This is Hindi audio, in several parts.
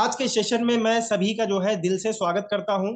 आज के सेशन में मैं सभी का जो है दिल से स्वागत करता हूं।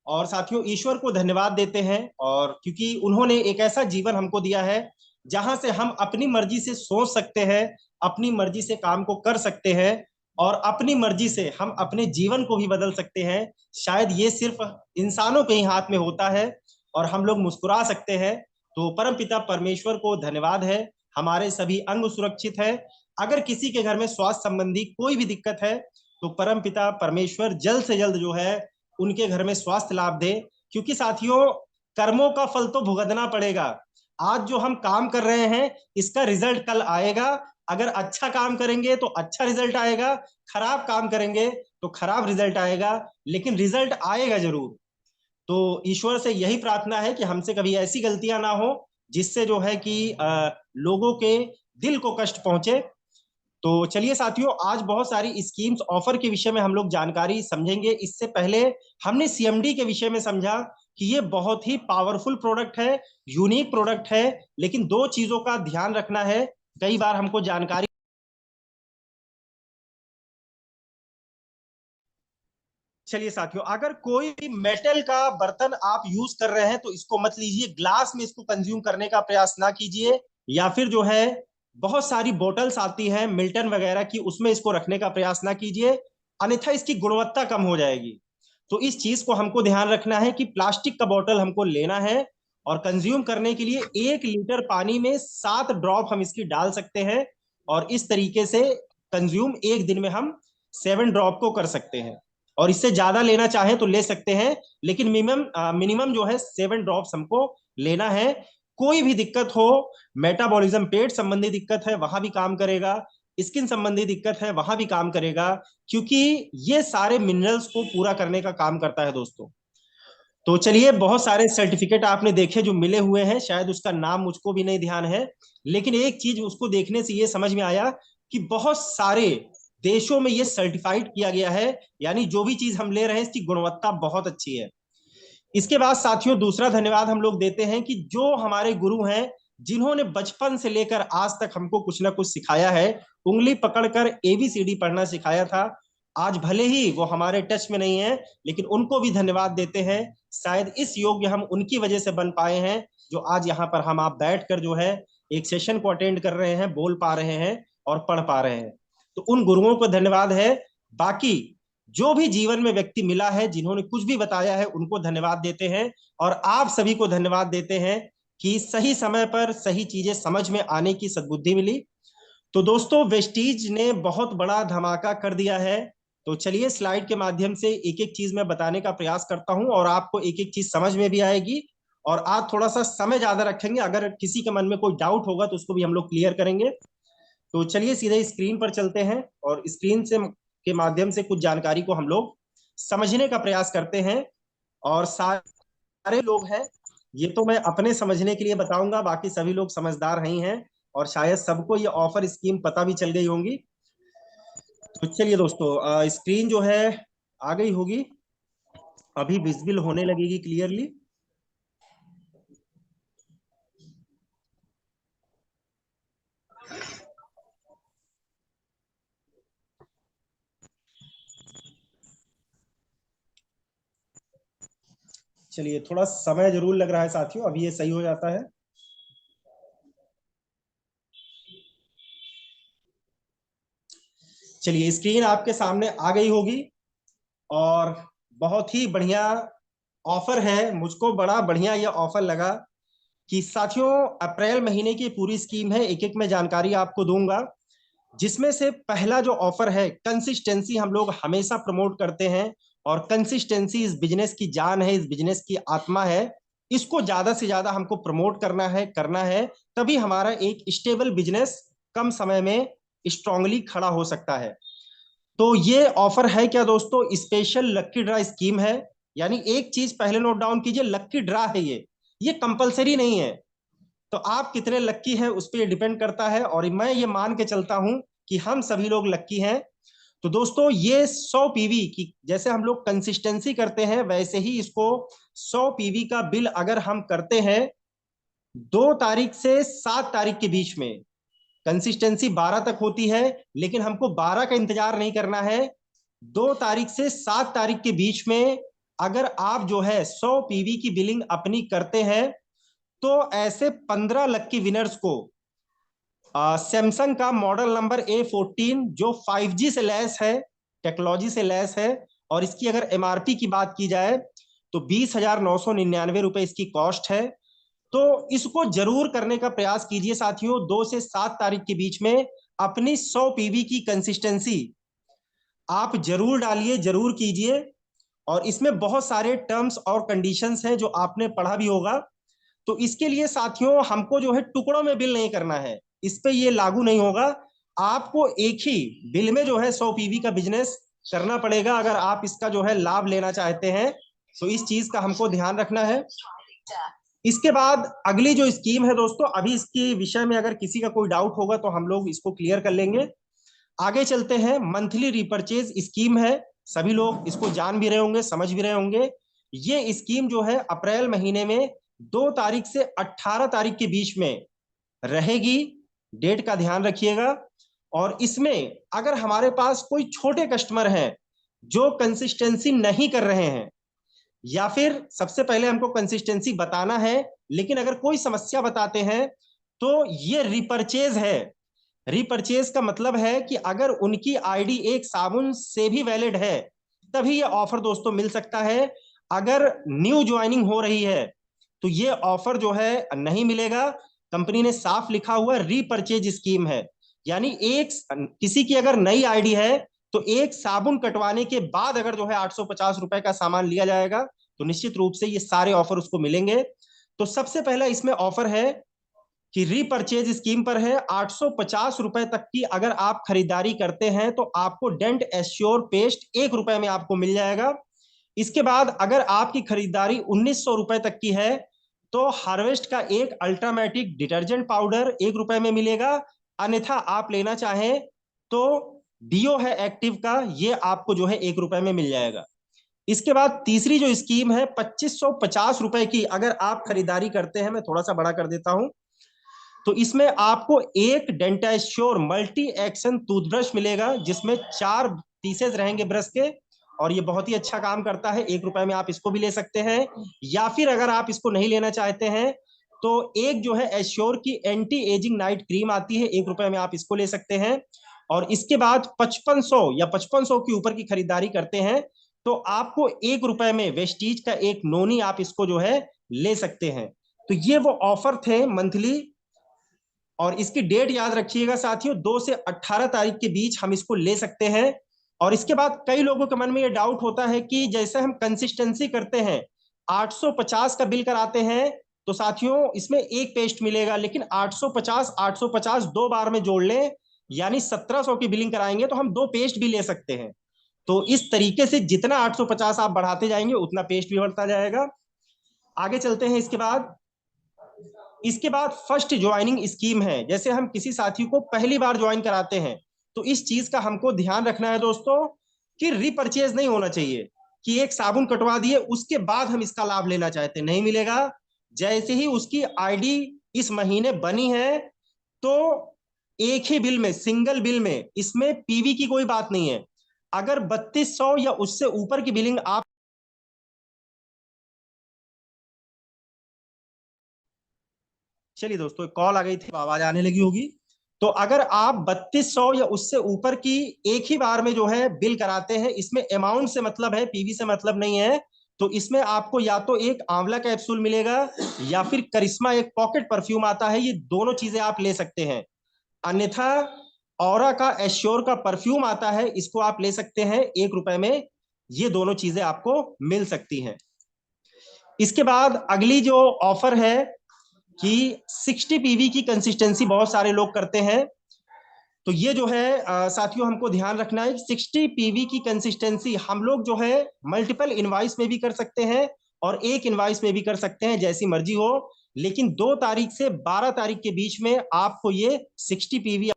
और साथियों, ईश्वर को धन्यवाद देते हैं और क्योंकि उन्होंने एक ऐसा जीवन हमको दिया है जहां से हम अपनी मर्जी से सोच सकते हैं, अपनी मर्जी से काम को कर सकते हैं और अपनी मर्जी से हम अपने जीवन को भी बदल सकते हैं। शायद ये सिर्फ इंसानों के ही हाथ में होता है और हम लोग मुस्कुरा सकते हैं। तो परमपिता परमेश्वर को धन्यवाद है, हमारे सभी अंग सुरक्षित है। अगर किसी के घर में स्वास्थ्य संबंधी कोई भी दिक्कत है तो परम पिता परमेश्वर जल्द से जल्द जो है उनके घर में स्वास्थ्य लाभ दे। क्योंकि साथियों, कर्मों का फल तो भुगतना पड़ेगा। आज जो हम काम कर रहे हैं इसका रिजल्ट कल आएगा। अगर अच्छा काम करेंगे तो अच्छा रिजल्ट आएगा, खराब काम करेंगे तो खराब रिजल्ट आएगा, लेकिन रिजल्ट आएगा जरूर। तो ईश्वर से यही प्रार्थना है कि हमसे कभी ऐसी गलतियां ना हो जिससे जो है कि लोगों के दिल को कष्ट पहुंचे। तो चलिए साथियों, आज बहुत सारी स्कीम्स ऑफर के विषय में हम लोग जानकारी समझेंगे। इससे पहले हमने सीएमडी के विषय में समझा कि ये बहुत ही पावरफुल प्रोडक्ट है, यूनिक प्रोडक्ट है, लेकिन दो चीजों का ध्यान रखना है। कई बार हमको जानकारी। चलिए साथियों, अगर कोई भी मेटल का बर्तन आप यूज कर रहे हैं तो इसको मत लीजिए, ग्लास में इसको कंज्यूम करने का प्रयास ना कीजिए। या फिर जो है बहुत सारी बोटल्स आती हैं मिल्टन वगैरह की, उसमें इसको रखने का प्रयास ना कीजिए, अन्यथा इसकी गुणवत्ता कम हो जाएगी। तो इस चीज को हमको ध्यान रखना है कि प्लास्टिक का बोतल हमको लेना है और कंज्यूम करने के लिए 1 लीटर पानी में 7 ड्रॉप हम इसकी डाल सकते हैं। और इस तरीके से कंज्यूम एक दिन में हम 7 ड्रॉप को कर सकते हैं। और इससे ज्यादा लेना चाहें तो ले सकते हैं, लेकिन मिनिमम मिनिमम जो है 7 ड्रॉप्स हमको लेना है। कोई भी दिक्कत हो, मेटाबॉलिज्म पेट संबंधी दिक्कत है वहां भी काम करेगा, स्किन संबंधी दिक्कत है वहां भी काम करेगा, क्योंकि ये सारे मिनरल्स को पूरा करने का काम करता है दोस्तों। तो चलिए, बहुत सारे सर्टिफिकेट आपने देखे जो मिले हुए हैं, शायद उसका नाम मुझको भी नहीं ध्यान है, लेकिन एक चीज उसको देखने से ये समझ में आया कि बहुत सारे देशों में ये सर्टिफाइड किया गया है, यानी जो भी चीज हम ले रहे हैं इसकी गुणवत्ता बहुत अच्छी है। इसके बाद साथियों, दूसरा धन्यवाद हम लोग देते हैं कि जो हमारे गुरु हैं, जिन्होंने बचपन से लेकर आज तक हमको कुछ ना कुछ सिखाया है, उंगली पकड़कर एबीसीडी पढ़ना सिखाया था। आज भले ही वो हमारे टच में नहीं है, लेकिन उनको भी धन्यवाद देते हैं। शायद इस योग्य हम उनकी वजह से बन पाए हैं, जो आज यहाँ पर हम आप बैठ कर जो है एक सेशन को अटेंड कर रहे हैं, बोल पा रहे हैं और पढ़ पा रहे हैं। तो उन गुरुओं को धन्यवाद है। बाकी जो भी जीवन में व्यक्ति मिला है, जिन्होंने कुछ भी बताया है, उनको धन्यवाद देते हैं। और आप सभी को धन्यवाद देते हैं कि सही समय पर सही चीजें समझ में आने की सद्बुद्धि मिली। तो दोस्तों, वेस्टीज ने बहुत बड़ा धमाका कर दिया है। तो चलिए, स्लाइड के माध्यम से एक एक चीज मैं बताने का प्रयास करता हूं और आपको एक एक चीज समझ में भी आएगी। और आप थोड़ा सा समय ज्यादा रखेंगे, अगर किसी के मन में कोई डाउट होगा तो उसको भी हम लोग क्लियर करेंगे। तो चलिए सीधे स्क्रीन पर चलते हैं और स्क्रीन से के माध्यम से कुछ जानकारी को हम लोग समझने का प्रयास करते हैं। और सारे लोग हैं, ये तो मैं अपने समझने के लिए बताऊंगा, बाकी सभी लोग समझदार ही हैं और शायद सबको ये ऑफर स्कीम पता भी चल गई होंगी। तो चलिए दोस्तों, स्क्रीन जो है आ गई होगी, अभी विजिबल होने लगेगी क्लियरली। चलिए, थोड़ा समय जरूर लग रहा है साथियों, अभी ये सही हो जाता है। चलिए, स्क्रीन आपके सामने आ गई होगी और बहुत ही बढ़िया ऑफर है। मुझको बड़ा बढ़िया ये ऑफर लगा कि साथियों, अप्रैल महीने की पूरी स्कीम है, एक एक मैं जानकारी आपको दूंगा। जिसमें से पहला जो ऑफर है, कंसिस्टेंसी हम लोग हमेशा प्रमोट करते हैं और कंसिस्टेंसी इस बिजनेस की जान है, इस बिजनेस की आत्मा है। इसको ज्यादा से ज्यादा हमको प्रमोट करना है, तभी हमारा एक स्टेबल बिजनेस कम समय में स्ट्रांगली खड़ा हो सकता है। तो ये ऑफर है क्या दोस्तों? स्पेशल लक्की ड्रा स्कीम है। यानी एक चीज पहले नोट डाउन कीजिए, लक्की ड्रा है ये कंपलसरी नहीं है। तो आप कितने लक्की हैं उस पर डिपेंड करता है, और मैं ये मान के चलता हूं कि हम सभी लोग लक्की हैं। तो दोस्तों, ये 100 पीवी की जैसे हम लोग कंसिस्टेंसी करते हैं, वैसे ही इसको 100 पीवी का बिल अगर हम करते हैं 2 तारीख से 7 तारीख के बीच में, कंसिस्टेंसी 12 तक होती है, लेकिन हमको 12 का इंतजार नहीं करना है, 2 तारीख से 7 तारीख के बीच में अगर आप जो है 100 पीवी की बिलिंग अपनी करते हैं तो ऐसे 15 लकी विनर्स को सैमसंग का मॉडल नंबर A14 जो 5G से लैस है, टेक्नोलॉजी से लैस है, और इसकी अगर एमआरपी की बात की जाए तो 20,999 रुपए इसकी कॉस्ट है। तो इसको जरूर करने का प्रयास कीजिए साथियों। 2 से 7 तारीख के बीच में अपनी 100 पीवी की कंसिस्टेंसी आप जरूर डालिए, जरूर कीजिए। और इसमें बहुत सारे टर्म्स और कंडीशंस हैं जो आपने पढ़ा भी होगा। तो इसके लिए साथियों हमको जो है टुकड़ों में बिल नहीं करना है, इस पे ये लागू नहीं होगा। आपको एक ही बिल में जो है 100 पीवी का बिजनेस करना पड़ेगा अगर आप इसका जो है लाभ लेना चाहते हैं। तो इस चीज का हमको ध्यान रखना है। इसके बाद अगली जो स्कीम है दोस्तों, अभी इसके विषय में अगर किसी का कोई डाउट होगा तो हम लोग इसको क्लियर कर लेंगे। आगे चलते हैं। मंथली रिपर्चेज स्कीम है, सभी लोग इसको जान भी रहे होंगे, समझ भी रहे होंगे। ये स्कीम जो है अप्रैल महीने में 2 तारीख से 18 तारीख के बीच में रहेगी। डेट का ध्यान रखिएगा। और इसमें अगर हमारे पास कोई छोटे कस्टमर हैं जो कंसिस्टेंसी नहीं कर रहे हैं, या फिर सबसे पहले हमको कंसिस्टेंसी बताना है, लेकिन अगर कोई समस्या बताते हैं तो ये रिपर्चेज है। रिपर्चेज का मतलब है कि अगर उनकी आईडी एक साबुन से भी वैलिड है तभी ये ऑफर दोस्तों मिल सकता है। अगर न्यू ज्वाइनिंग हो रही है तो ये ऑफर जो है नहीं मिलेगा। कंपनी ने साफ लिखा हुआ रीपरचेज स्कीम है, यानी एक किसी की अगर नई आईडी है तो एक साबुन कटवाने के बाद अगर जो है 850 रुपए का सामान लिया जाएगा तो निश्चित रूप से ये सारे ऑफर उसको मिलेंगे। तो सबसे पहला इसमें ऑफर है कि रीपरचेज स्कीम पर है 850 रुपए तक की अगर आप खरीदारी करते हैं तो आपको डेंट एश्योर पेस्ट 1 रुपए में आपको मिल जाएगा। इसके बाद अगर आपकी खरीदारी 1900 रुपए तक की है तो हार्वेस्ट का एक अल्ट्रामेटिक डिटर्जेंट पाउडर 1 रुपए में मिलेगा। अन्यथा आप लेना चाहें तो डीओ है एक्टिव का, ये आपको जो है 1 रुपए में मिल जाएगा। इसके बाद तीसरी जो स्कीम है 2550 रुपए की अगर आप खरीदारी करते हैं, मैं थोड़ा सा बड़ा कर देता हूं, तो इसमें आपको एक डेंटाश्योर मल्टी एक्शन टूथब्रश मिलेगा जिसमें 4 पीसेस रहेंगे ब्रश के, और ये बहुत ही अच्छा काम करता है। 1 रुपए में आप इसको भी ले सकते हैं। या फिर अगर आप इसको नहीं लेना चाहते हैं तो एक जो है एश्योर की एंटी एजिंग नाइट क्रीम आती है, 1 रुपए में आप इसको ले सकते हैं। और इसके बाद 5500 या 5500 के ऊपर की खरीदारी करते हैं तो आपको 1 रुपए में वेस्टीज का एक नोनी आप इसको जो है ले सकते हैं। तो ये वो ऑफर थे मंथली। और इसकी डेट याद रखिएगा साथियों, 2 से 18 तारीख के बीच हम इसको ले सकते हैं। और इसके बाद कई लोगों के मन में ये डाउट होता है कि जैसे हम कंसिस्टेंसी करते हैं 850 का बिल कराते हैं तो साथियों इसमें एक पेस्ट मिलेगा, लेकिन 850 850 2 बार में जोड़ लें यानी 1700 की बिलिंग कराएंगे तो हम 2 पेस्ट भी ले सकते हैं। तो इस तरीके से जितना 850 आप बढ़ाते जाएंगे उतना पेस्ट भी बढ़ता जाएगा। आगे चलते हैं। इसके बाद फर्स्ट ज्वाइनिंग स्कीम है। जैसे हम किसी साथी को पहली बार ज्वाइन कराते हैं तो इस चीज का हमको ध्यान रखना है दोस्तों कि रिपर्चेज नहीं होना चाहिए कि एक साबुन कटवा दिए उसके बाद हम इसका लाभ लेना चाहते, नहीं मिलेगा। जैसे ही उसकी आईडी इस महीने बनी है तो एक ही बिल में, सिंगल बिल में, इसमें पीवी की कोई बात नहीं है। अगर 3200 या उससे ऊपर की बिलिंग आप, चलिए दोस्तों कॉल आ गई थी, आवाज आने लगी होगी। तो अगर आप 3200 या उससे ऊपर की एक ही बार में जो है बिल कराते हैं, इसमें अमाउंट से मतलब है, पीवी से मतलब नहीं है, तो इसमें आपको या तो एक आंवला कैप्सूल मिलेगा या फिर करिश्मा एक पॉकेट परफ्यूम आता है, ये दोनों चीजें आप ले सकते हैं। अन्यथा ऑरा का एश्योर का परफ्यूम आता है, इसको आप ले सकते हैं 1 रुपए में। ये दोनों चीजें आपको मिल सकती हैं। इसके बाद अगली जो ऑफर है कि 60 पीवी की कंसिस्टेंसी बहुत सारे लोग करते हैं। तो ये जो है साथियों हमको ध्यान रखना है, 60 पीवी की कंसिस्टेंसी हम लोग जो है मल्टीपल इनवाइस में भी कर सकते हैं और एक इनवाइस में भी कर सकते हैं, जैसी मर्जी हो। लेकिन 2 तारीख से 12 तारीख के बीच में आपको ये 60 पीवी।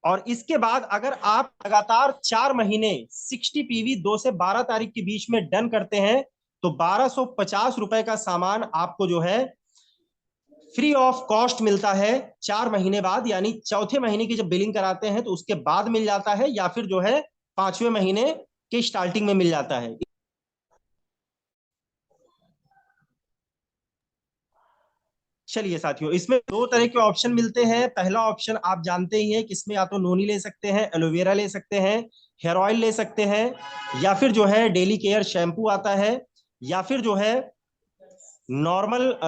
और इसके बाद अगर आप लगातार 4 महीने 60 पीवी 2 से 12 तारीख के बीच में डन करते हैं तो 1250 रुपए का सामान आपको जो है फ्री ऑफ कॉस्ट मिलता है 4 महीने बाद, यानी चौथे महीने की जब बिलिंग कराते हैं तो उसके बाद मिल जाता है, या फिर जो है 5वें महीने के स्टार्टिंग में मिल जाता है। चलिए साथियों, इसमें दो तरह के ऑप्शन मिलते हैं। पहला ऑप्शन आप जानते ही हैं कि इसमें या तो नोनी ले सकते हैं, एलोवेरा ले सकते हैं, हेयर ऑयल ले सकते हैं, या फिर जो है डेली केयर शैम्पू आता है, या फिर जो है नॉर्मल,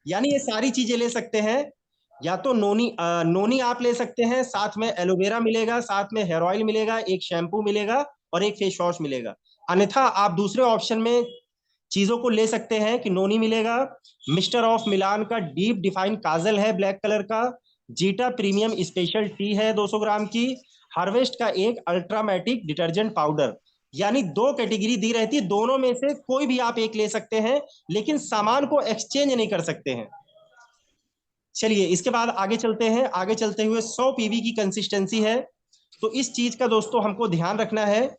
यानी ये सारी चीजें ले सकते हैं। या तो नोनी आप ले सकते हैं, साथ में एलोवेरा मिलेगा, साथ में हेयर ऑयल मिलेगा, एक शैम्पू मिलेगा और एक फेस वॉश मिलेगा। अन्यथा आप दूसरे ऑप्शन में चीजों को ले सकते हैं कि नोनी मिलेगा, मिस्टर ऑफ मिलान का डीप डिफाइन काजल है ब्लैक कलर का, जीटा प्रीमियम स्पेशल टी है 200 ग्राम की, हार्वेस्ट का एक अल्ट्रामेटिक डिटर्जेंट पाउडर। यानी दो कैटेगरी दी रहती है, दोनों में से कोई भी आप एक ले सकते हैं, लेकिन सामान को एक्सचेंज नहीं कर सकते हैं। चलिए इसके बाद आगे चलते हैं। आगे चलते हुए 100 पीवी की कंसिस्टेंसी है, तो इस चीज का दोस्तों हमको ध्यान रखना है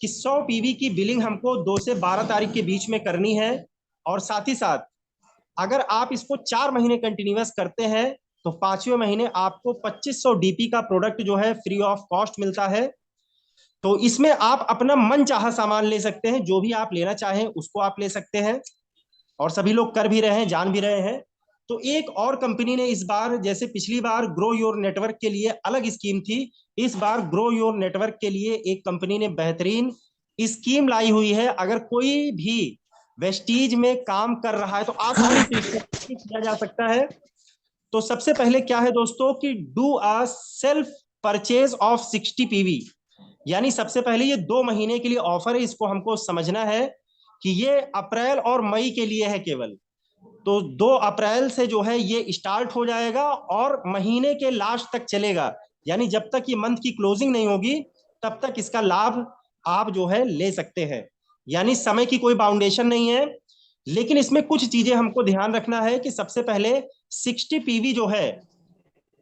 कि 100 पीवी की बिलिंग हमको 2 से 12 तारीख के बीच में करनी है। और साथ ही साथ अगर आप इसको 4 महीने कंटिन्यूअस करते हैं तो 5वें महीने आपको 2500 डीपी का प्रोडक्ट जो है फ्री ऑफ कॉस्ट मिलता है। तो इसमें आप अपना मन चाहा सामान ले सकते हैं, जो भी आप लेना चाहें उसको आप ले सकते हैं, और सभी लोग कर भी रहे हैं, जान भी रहे हैं। तो एक और कंपनी ने इस बार, जैसे पिछली बार ग्रो योर नेटवर्क के लिए अलग स्कीम थी, इस बार ग्रो योर नेटवर्क के लिए एक कंपनी ने बेहतरीन स्कीम लाई हुई है। अगर कोई भी वेस्टीज में काम कर रहा है तो आसानी से इसको किया जा सकता है। तो सबसे पहले क्या है दोस्तों कि do a self purchase of 60 PV, यानी सबसे पहले ये 2 महीने के लिए ऑफर है, इसको हमको समझना है कि ये अप्रैल और मई के लिए है केवल। तो 2 अप्रैल से जो है ये स्टार्ट हो जाएगा और महीने के लास्ट तक चलेगा, यानी जब तक ये मंथ की क्लोजिंग नहीं होगी तब तक इसका लाभ आप जो है ले सकते हैं। यानी समय की कोई बाउंडेशन नहीं है। लेकिन इसमें कुछ चीजें हमको ध्यान रखना है कि सबसे पहले 60 पीवी जो है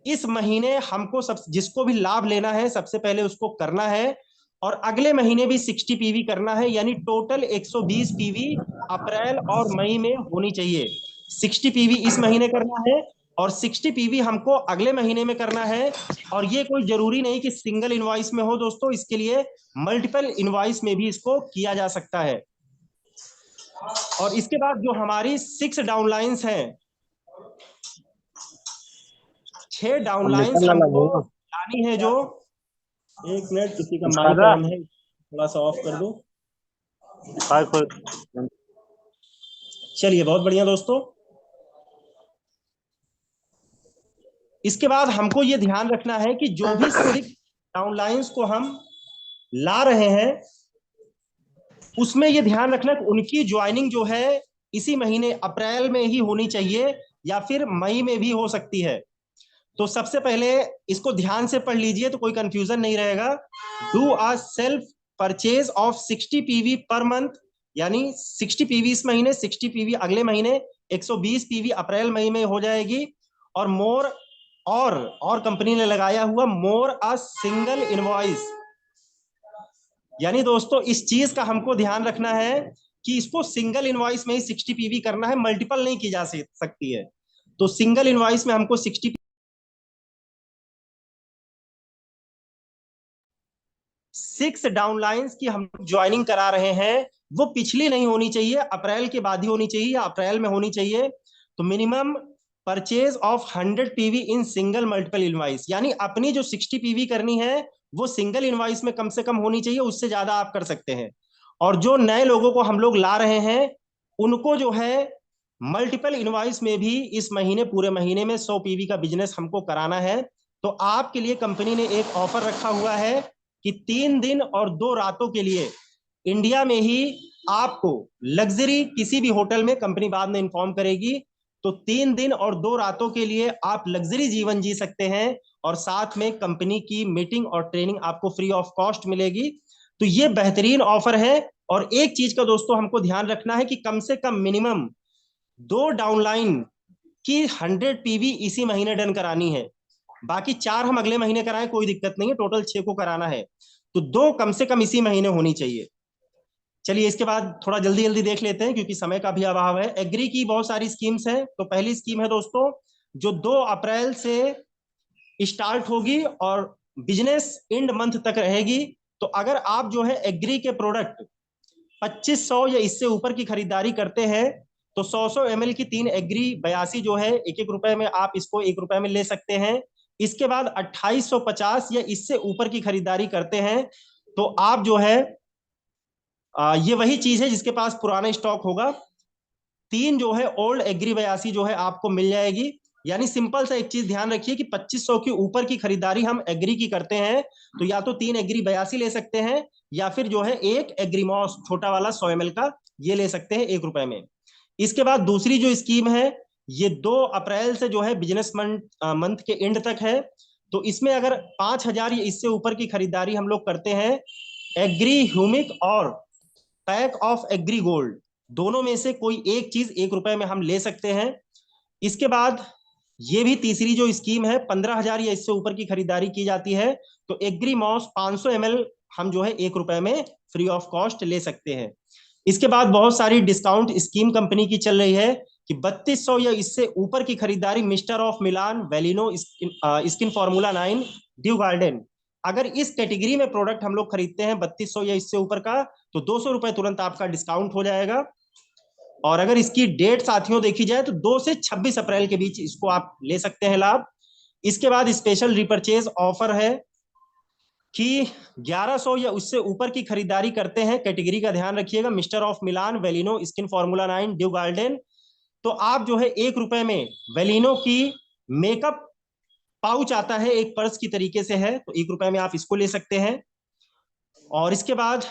इस महीने हमको सब जिसको भी लाभ लेना है सबसे पहले उसको करना है, और अगले महीने भी 60 पीवी करना है, यानी टोटल 120 पीवी अप्रैल और मई में होनी चाहिए। 60 पीवी इस महीने करना है और 60 पीवी हमको अगले महीने में करना है। और ये कोई जरूरी नहीं कि सिंगल इनवॉइस में हो दोस्तों, इसके लिए मल्टीपल इनवॉइस में भी इसको किया जा सकता है। और इसके बाद जो हमारी 6 डाउनलाइंस हैं, 6 डाउनलाइंस हमको लानी है। जो एक मिनट, किसी का माइक ऑन है, थोड़ा सा ऑफ कर दो। चलिए बहुत बढ़िया दोस्तों। इसके बाद हमको ये ध्यान रखना है कि जो भी 6 डाउनलाइंस को हम ला रहे हैं उसमें ये ध्यान रखना कि उनकी ज्वाइनिंग जो है इसी महीने अप्रैल में ही होनी चाहिए, या फिर मई में भी हो सकती है। तो सबसे पहले इसको ध्यान से पढ़ लीजिए तो कोई कंफ्यूजन नहीं रहेगा। Do a self purchase of 60 PV per month, यानी 60 पीवी इस महीने, 60 पीवी अगले महीने, 120 पीवी अप्रैल मई में हो जाएगी। और मोर, और कंपनी ने लगाया हुआ मोर अ सिंगल इनवॉइस, यानी दोस्तों इस चीज का हमको ध्यान रखना है कि इसको सिंगल इनवॉइस में ही 60 पीवी करना है, मल्टीपल नहीं की जा सकती है। तो सिंगल इनवॉइस में हमको 6 डाउनलाइंस की हम ज्वाइनिंग करा रहे हैं, वो पिछली नहीं होनी चाहिए, अप्रैल के बाद ही होनी चाहिए या अप्रैल में होनी चाहिए। तो minimum purchase of 100 PV in single multiple invoice, यानी अपनी जो 60 पीवी करनी है वो सिंगल इनवाइस में कम से कम होनी चाहिए, उससे ज्यादा आप कर सकते हैं। और जो नए लोगों को हम लोग ला रहे हैं उनको जो है मल्टीपल इनवाइस में भी इस महीने, पूरे महीने में 100 पीवी का बिजनेस हमको कराना है। तो आपके लिए कंपनी ने एक ऑफर रखा हुआ है कि 3 दिन और 2 रातों के लिए इंडिया में ही आपको लग्जरी किसी भी होटल में, कंपनी बाद में इन्फॉर्म करेगी, तो 3 दिन और 2 रातों के लिए आप लग्जरी जीवन जी सकते हैं, और साथ में कंपनी की मीटिंग और ट्रेनिंग आपको फ्री ऑफ कॉस्ट मिलेगी। तो ये बेहतरीन ऑफर है। और एक चीज का दोस्तों हमको ध्यान रखना है कि कम से कम मिनिमम 2 डाउनलाइन की 100 पीवी इसी महीने डन करानी है। बाकी 4 हम अगले महीने कराएं कोई दिक्कत नहीं है, टोटल 6 को कराना है, तो 2 कम से कम इसी महीने होनी चाहिए। चलिए इसके बाद थोड़ा जल्दी जल्दी देख लेते हैं क्योंकि समय का भी अभाव है। एग्री की बहुत सारी स्कीम्स हैं। तो पहली स्कीम है दोस्तों जो 2 अप्रैल से स्टार्ट होगी और बिजनेस एंड मंथ तक रहेगी। तो अगर आप जो है एग्री के प्रोडक्ट 2500 या इससे ऊपर की खरीदारी करते हैं तो 100 ml की 3 एग्री 82 जो है ₹1 में आप इसको ₹1 में ले सकते हैं। इसके बाद 2850 या इससे ऊपर की खरीदारी करते हैं तो आप जो है ये वही चीज है जिसके पास पुराना स्टॉक होगा, 3 जो है ओल्ड एग्री 82 जो है आपको मिल जाएगी। यानी सिंपल सा एक चीज ध्यान रखिए कि 2500 के ऊपर की खरीदारी हम एग्री की करते हैं तो या तो 3 एग्री 82 ले सकते हैं या फिर जो है एक एग्रीमॉस छोटा वाला 100 ml का ये ले सकते हैं ₹1 में। इसके बाद दूसरी जो स्कीम है ये 2 अप्रैल से जो है बिजनेस मंथ के एंड तक है। तो इसमें अगर 5000 या इससे ऊपर की खरीदारी हम लोग करते हैं, एग्री ह्यूमिक और पैक ऑफ एग्री गोल्ड दोनों में से कोई एक चीज ₹1 में हम ले सकते हैं। इसके बाद ये भी तीसरी जो स्कीम है, 15,000 या इससे ऊपर की खरीदारी की जाती है तो एग्री मॉस 500 ml हम जो है ₹1 में फ्री ऑफ कॉस्ट ले सकते हैं। इसके बाद बहुत सारी डिस्काउंट स्कीम कंपनी की चल रही है कि 3200 या इससे ऊपर की खरीदारी mister of Milan, Velino, skin formula 9, dew garden, अगर इस कैटेगरी में प्रोडक्ट हम लोग खरीदते हैं 3200 या इससे ऊपर का तो ₹200 तुरंत आपका डिस्काउंट हो जाएगा। और अगर इसकी डेट साथियों देखी जाए तो 2 से 26 अप्रैल के बीच इसको आप ले सकते हैं लाभ। इसके बाद स्पेशल रिपर्चेज ऑफर है कि 1100 या उससे ऊपर की खरीदारी करते हैं, कैटेगरी का ध्यान रखिएगा, mister of Milan, Velino, skin formula 9, dew garden, तो आप जो है ₹1 में वेलिनो की मेकअप पाउच आता है, एक पर्स की तरीके से है, तो ₹1 में आप इसको ले सकते हैं। और इसके बाद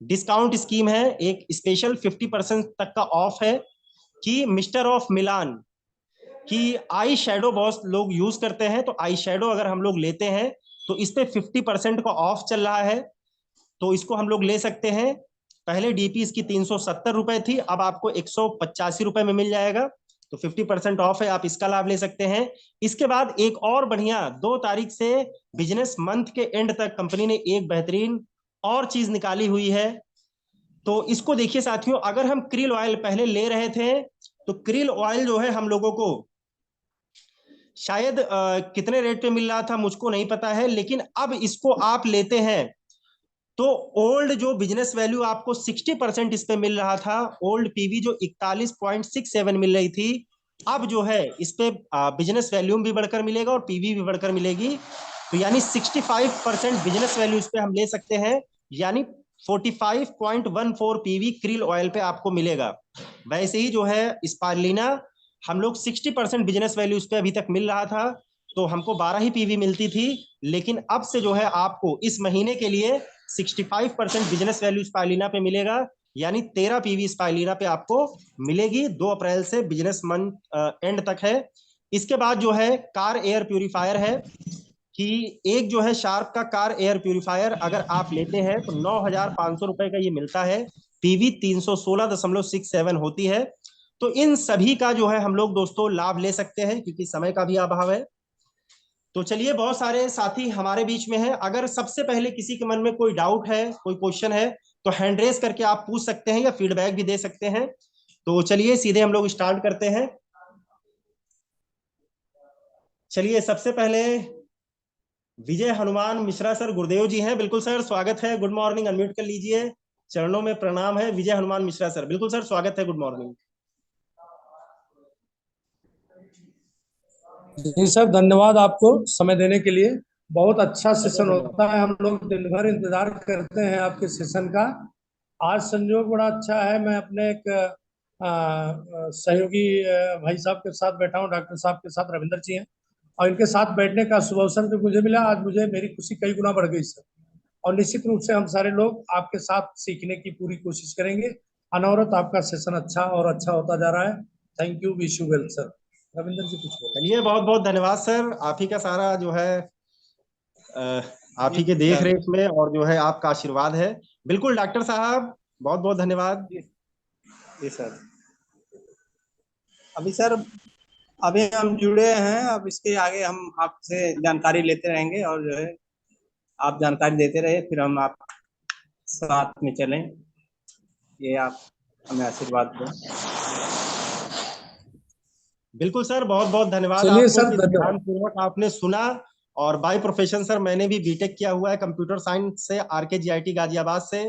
डिस्काउंट स्कीम है, एक स्पेशल 50% तक का ऑफ है कि मिस्टर ऑफ मिलान की आई शेडो बहुत लोग यूज करते हैं तो आई शेडो अगर हम लोग लेते हैं तो इस पे 50% का ऑफ चल रहा है तो इसको हम लोग ले सकते हैं। पहले डीपी इसकी ₹370 थी, अब आपको ₹185 में मिल जाएगा, तो 50% ऑफ है, आप इसका लाभ ले सकते हैं। इसके बाद एक और बढ़िया 2 तारीख से बिजनेस मंथ के एंड तक कंपनी ने एक बेहतरीन और चीज निकाली हुई है। तो इसको देखिए साथियों, अगर हम क्रिल ऑयल पहले ले रहे थे तो क्रिल ऑयल जो है हम लोगों को शायद कितने रेट पे मिल रहा था मुझको नहीं पता है, लेकिन अब इसको आप लेते हैं तो ओल्ड जो बिजनेस वैल्यू आपको 60% इस पे मिल रहा था, ओल्ड पीवी जो 41.67 मिल रही थी, अब जो है इस पे बिजनेस वैल्यूम भी बढ़कर मिलेगा और पीवी भी बढ़कर मिलेगी, तो यानी 65% बिजनेस वैल्यू इस पे हम ले सकते हैं, यानी 45.14 पीवी क्रिल ऑयल पे आपको मिलेगा। वैसे ही जो है स्पारलिना हम लोग 60% बिजनेस वैल्यू इस पे अभी तक मिल रहा था तो हमको 12 ही पीवी मिलती थी, लेकिन अब से जो है आपको इस महीने के लिए 65% बिजनेस वैल्यू स्पाइलिना पे मिलेगा, यानी 13 पीवी स्पाइलिना पे आपको मिलेगी। 2 अप्रैल से बिजनेस मंथ एंड तक है। इसके बाद जो है कार एयर प्यूरिफायर है कि एक जो है शार्प का कार एयर प्यूरिफायर अगर आप लेते हैं तो ₹9,500 का ये मिलता है, पीवी 316.67 होती है। तो इन सभी का जो है हम लोग दोस्तों लाभ ले सकते हैं क्योंकि समय का भी अभाव है। तो चलिए, बहुत सारे साथी हमारे बीच में हैं, अगर सबसे पहले किसी के मन में कोई डाउट है, कोई क्वेश्चन है तो हैंड रेस करके आप पूछ सकते हैं या फीडबैक भी दे सकते हैं। तो चलिए सीधे हम लोग स्टार्ट करते हैं। चलिए, सबसे पहले विजय हनुमान मिश्रा सर गुरुदेव जी हैं, बिल्कुल सर स्वागत है, गुड मॉर्निंग, अनम्यूट कर लीजिए, चरणों में प्रणाम है। विजय हनुमान मिश्रा सर, बिल्कुल सर स्वागत है, गुड मॉर्निंग। जी सर, धन्यवाद आपको समय देने के लिए। बहुत अच्छा सेशन होता है, हम लोग दिन भर इंतजार करते हैं आपके सेशन का। आज संयोग बड़ा अच्छा है, मैं अपने एक सहयोगी भाई साहब के साथ बैठा हूँ, डॉक्टर साहब के साथ, रविंदर जी हैं, और इनके साथ बैठने का शुभ अवसर जो मुझे मिला, आज मुझे मेरी खुशी कई गुना बढ़ गई सर। और निश्चित रूप से हम सारे लोग आपके साथ सीखने की पूरी कोशिश करेंगे। अनवरत आपका सेशन अच्छा और अच्छा होता जा रहा है। Thank you, wish you well sir. Ravinder ji कुछ बोलो। चलिए, बहुत बहुत धन्यवाद सर, आप ही का सारा जो है आप ही के देख रेख में और जो है आपका आशीर्वाद है। बिल्कुल डॉक्टर साहब, बहुत बहुत धन्यवाद। जी सर। अभी सर, अभी हम जुड़े हैं, अब इसके आगे हम आपसे जानकारी लेते रहेंगे और जो है आप जानकारी देते रहिए, फिर हम आप साथ में चलें, ये आप हमें आशीर्वाद दें। बिल्कुल सर, बहुत बहुत धन्यवाद चलिए आपको सर, कि धन्यवाद। ध्यानपूर्वक आपने सुना। और बाय प्रोफेशन सर मैंने भी बीटेक किया हुआ है कंप्यूटर साइंस से, आरके जीआईटी गाजियाबाद से।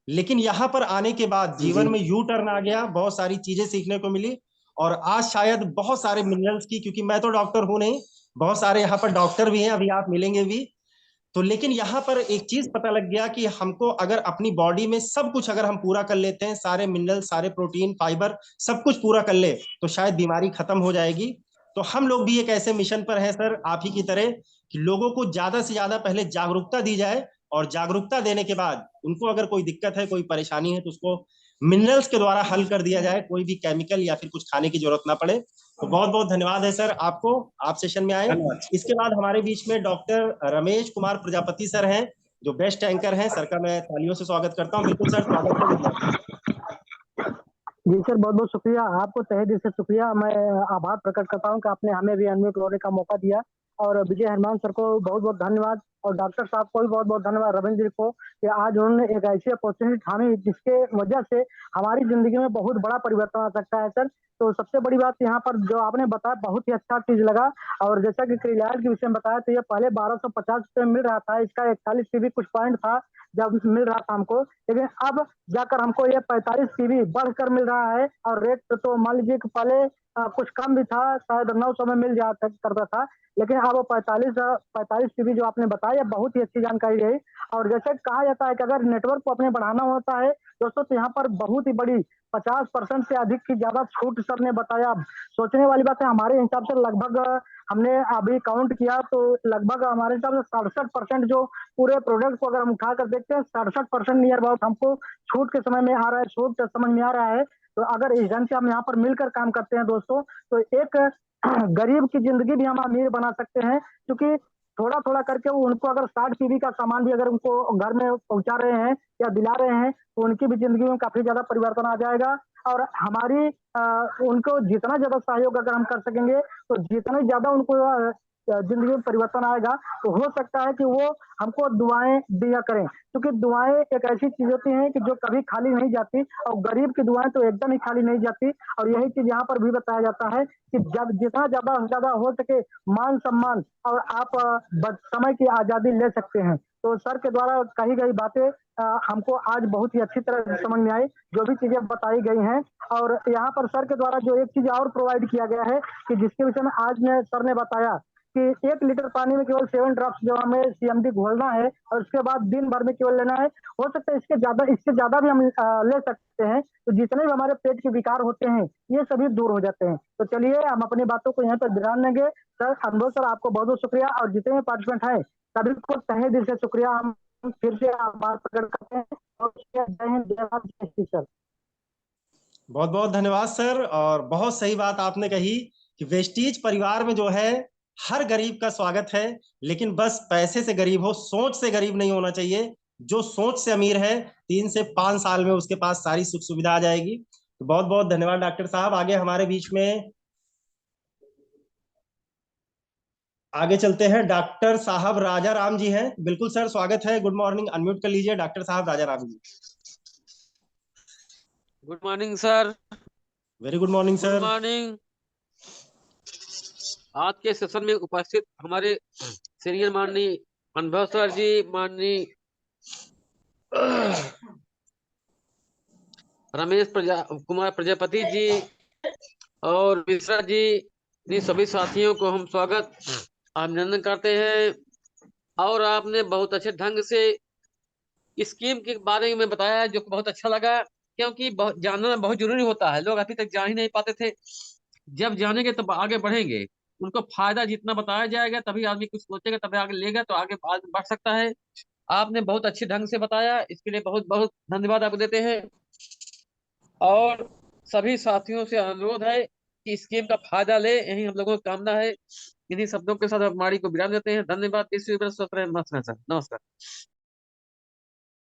लेकिन यहाँ पर आने के बाद जी। जीवन में यू टर्न आ गया, बहुत सारी चीजें सीखने को मिली। और आज शायद बहुत सारे मिनरल्स की, क्योंकि मैं तो डॉक्टर हूं नहीं, बहुत सारे यहाँ पर डॉक्टर भी हैं, अभी आप मिलेंगे भी। तो लेकिन यहाँ पर एक चीज पता लग गया कि हमको अगर अपनी बॉडी में सब कुछ अगर हम पूरा कर लेते हैं, सारे मिनरल, सारे प्रोटीन, फाइबर, सब कुछ पूरा कर ले, तो शायद बीमारी खत्म हो जाएगी। तो हम लोग भी एक ऐसे मिशन पर हैं सर, आप ही की तरह, कि लोगों को ज्यादा से ज्यादा पहले जागरूकता दी जाए, और जागरूकता देने के बाद उनको अगर कोई दिक्कत है, कोई परेशानी है, तो उसको मिनरल्स के द्वारा हल कर दिया जाए, कोई भी केमिकल या फिर कुछ खाने की जरूरत ना पड़े। तो बहुत बहुत धन्यवाद है सर आपको, आप सेशन में आए। धन्यवाद। इसके बाद हमारे बीच में डॉक्टर रमेश कुमार प्रजापति सर हैं, जो बेस्ट एंकर हैं। सर का मैं तालियों से स्वागत करता हूं। बिल्कुल सर, स्वागत है, गुड मॉर्निंग। जी सर, बहुत बहुत शुक्रिया, आपको तहे दिल से शुक्रिया। मैं आभार प्रकट करता हूं कि आपने हमें भी अनम्यूट होने का मौका दिया। और विजय हनुमान सर को बहुत बहुत धन्यवाद, और डॉक्टर साहब को भी बहुत बहुत धन्यवाद, रविंद्र जी को, कि आज उन्होंने एक ऐसी अपॉर्चुनिटी हमें, जिसके वजह से हमारी जिंदगी में बहुत बड़ा परिवर्तन आ सकता है सर। तो सबसे बड़ी बात यहाँ पर जो आपने बताया, बहुत ही अच्छा चीज लगा। और जैसा कि क्रियाल के विषय में बताया, तो ये पहले 1250 रुपये में मिल रहा था, इसका 41 सीबी कुछ पॉइंट था जब मिल रहा था हमको, लेकिन अब जाकर हमको ये 45 सीबी बढ़कर मिल रहा है। और रेट तो मान लीजिए कि पहले कुछ कम भी था, शायद 900 में मिल जाता करता था, लेकिन अब 45 सीबी जो आपने बताया, बहुत ही अच्छी जानकारी है। और जैसे कहा जाता है कि अगर नेटवर्क को अपने बढ़ाना होता है दोस्तों, तो यहाँ पर बहुत ही बड़ी 50% से अधिक की ज्यादा छूट सर ने बताया। सोचने वाली बात है, हमारे हिसाब से लगभग हमने अभी काउंट किया तो लगभग हमारे हिसाब से 67% जो पूरे प्रोडक्ट को अगर हम उठा कर देखते हैं, 67% नियर अबाउट हमको छूट के समय में आ रहा है, छूट समझ में आ रहा है। तो अगर इस ढंग से हम यहाँ पर मिलकर काम करते हैं दोस्तों, तो एक गरीब की जिंदगी भी हम अमीर बना सकते हैं। क्योंकि थोड़ा थोड़ा करके वो उनको अगर 60 सीबी का सामान भी अगर उनको घर में पहुंचा रहे हैं या दिला रहे हैं, तो उनकी भी जिंदगी में काफी ज्यादा परिवर्तन आ जाएगा। और हमारी उनको जितना ज्यादा सहयोग अगर हम कर सकेंगे, तो जितना ज्यादा उनको जिंदगी में परिवर्तन आएगा, तो हो सकता है कि वो हमको दुआएं दिया करें। क्योंकि दुआएं एक ऐसी चीज होती हैं कि जो कभी खाली नहीं जाती, और गरीब की दुआएं तो एकदम ही खाली नहीं जाती। और यही चीज यहाँ पर भी बताया जाता है कि जब जितना ज्यादा से ज्यादा हो सके मान सम्मान, और आप समय की आजादी ले सकते हैं। तो सर के द्वारा कही गई बातें हमको आज बहुत ही अच्छी तरह से समझ में आई, जो भी चीजें बताई गई हैं। और यहाँ पर सर के द्वारा जो एक चीज और प्रोवाइड किया गया है, कि जिसके विषय में आज ने सर ने बताया कि 1 लीटर पानी में केवल 7 ड्रॉप्स जो हमें सीएमडी घोलना है, और उसके बाद दिन भर में केवल लेना है। हो सकता है इससे ज्यादा भी हम ले सकते हैं। तो जितने भी हमारे पेट के विकार होते हैं, ये सभी दूर हो जाते हैं। तो चलिए हम अपनी बातों को यहाँ पर विराम देंगे। सर अनुभव सर, आपको बहुत बहुत शुक्रिया, और जितने भी पार्टिसिपेंट हैं सभी को तहे दिल से शुक्रिया, हम फिर से आभार प्रकट करते हैं। और जय हिंद, जय भारत, जय श्री सर। बहुत बहुत धन्यवाद सर। और बहुत सही बात आपने कही कि वेस्टीज परिवार में जो है हर गरीब का स्वागत है, लेकिन बस पैसे से गरीब हो, सोच से गरीब नहीं होना चाहिए। जो सोच से अमीर है, 3 से 5 साल में उसके पास सारी सुख सुविधा आ जाएगी। तो बहुत बहुत धन्यवाद डॉक्टर साहब। आगे चलते हैं, डॉक्टर साहब राजा राम जी हैं। बिल्कुल सर, स्वागत है, गुड मॉर्निंग, अनम्यूट कर लीजिए डॉक्टर साहब Raja Ram ji. Good morning sir. Very good morning good sir. Morning. आज के सेशन में उपस्थित हमारे सीनियर माननीय अनुभव सर जी, माननीय रमेश कुमार प्रजापति जी और मिश्रा जी, इन सभी साथियों को हम स्वागत अभिनंदन करते हैं। और आपने बहुत अच्छे ढंग से स्कीम के बारे में बताया, जो बहुत अच्छा लगा, क्योंकि जानना बहुत जरूरी होता है। लोग अभी तक जान ही नहीं पाते थे, जब जानेंगे तब आगे बढ़ेंगे। उनको फायदा जितना बताया जाएगा, तभी आदमी कुछ सोचेगा, तभी आगे लेगा, तो आगे बढ़ सकता है। आपने बहुत अच्छे ढंग से बताया, इसके लिए बहुत बहुत धन्यवाद आपको देते हैं। और सभी साथियों से अनुरोध है कि स्कीम का फायदा ले, यही हम लोगों की कामना है। इन्हीं शब्दों के साथ हमारी को विराम देते हैं। धन्यवाद। नमस्कार।